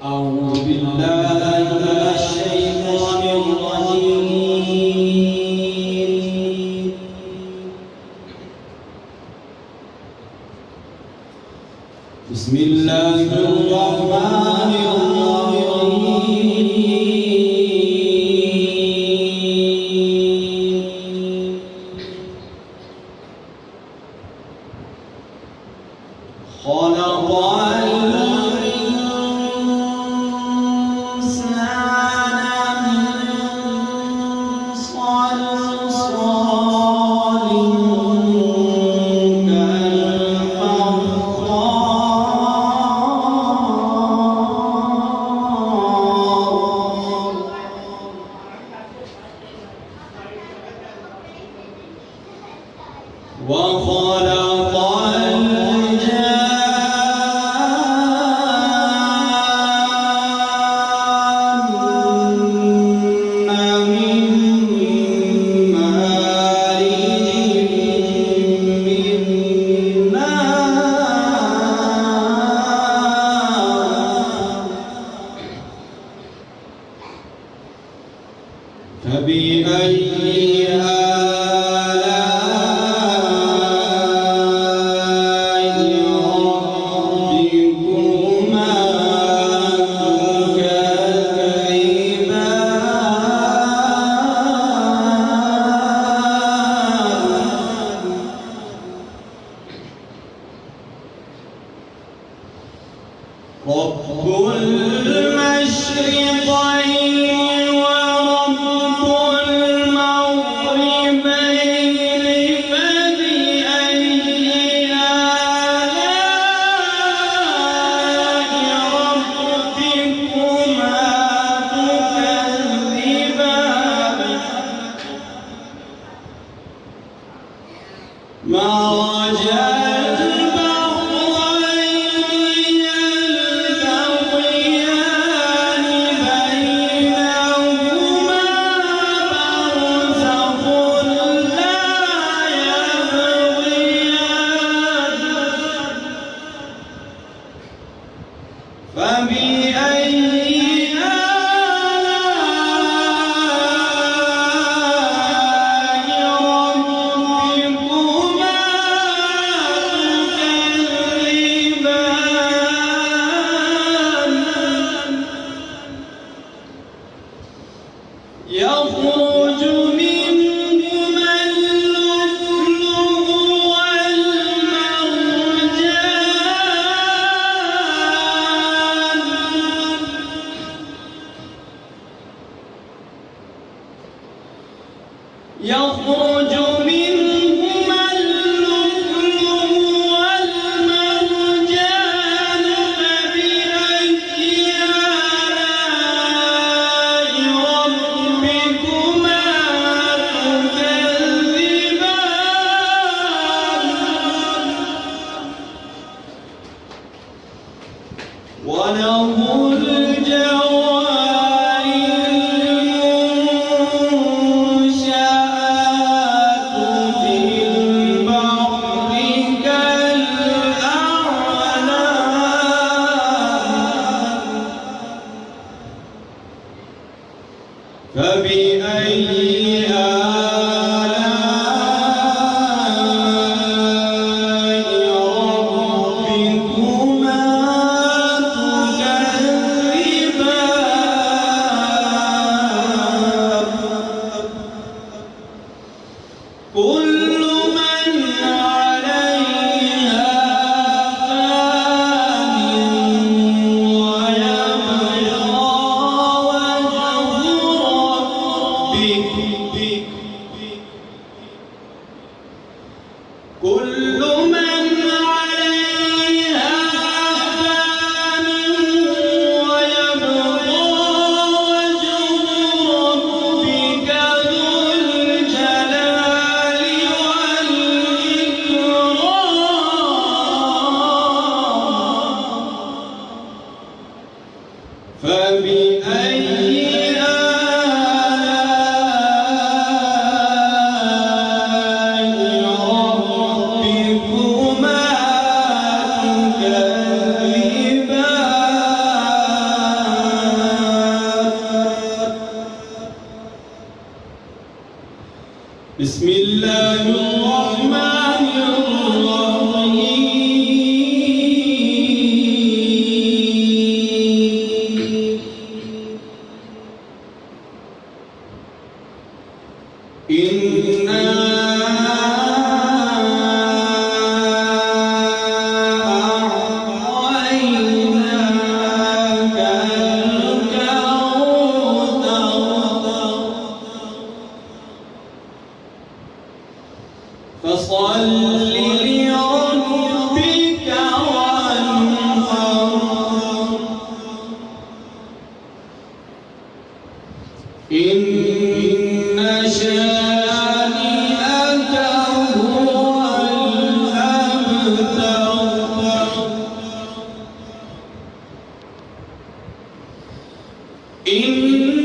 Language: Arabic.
أعوذ بالله من الشيطان الرجيم. بسم الله الرحمن الرحيم. خلق الإنسان من صلصال كالفخار وخلق فبأي آلاء ربكما تكذبان رب المشرقين ورب المغربين فبأي آلاء ربكما تكذبان مرج البحرين يلتقيان بينهما برزخ لا يبغيان فبأي يخرج منهما اللؤلؤ والمرجان يخرج منهما اللؤلؤ والمرجان فبأي آلاء ربكما تكذبان وله الجوار المنشآت في البحر كالأعلام فبأي آلاء ربكما تكذبان كل من عليها فان ويبقى وجه ربك كل من عليها فان ويبقى وجه ربك ذو الجلال والإكرام فبأي ربكما تكذبان بسم الله الرحمن الرحيم إنا أعطيناك الكوثر فصل لربك وانحر إن شانئك هو الأبتر إن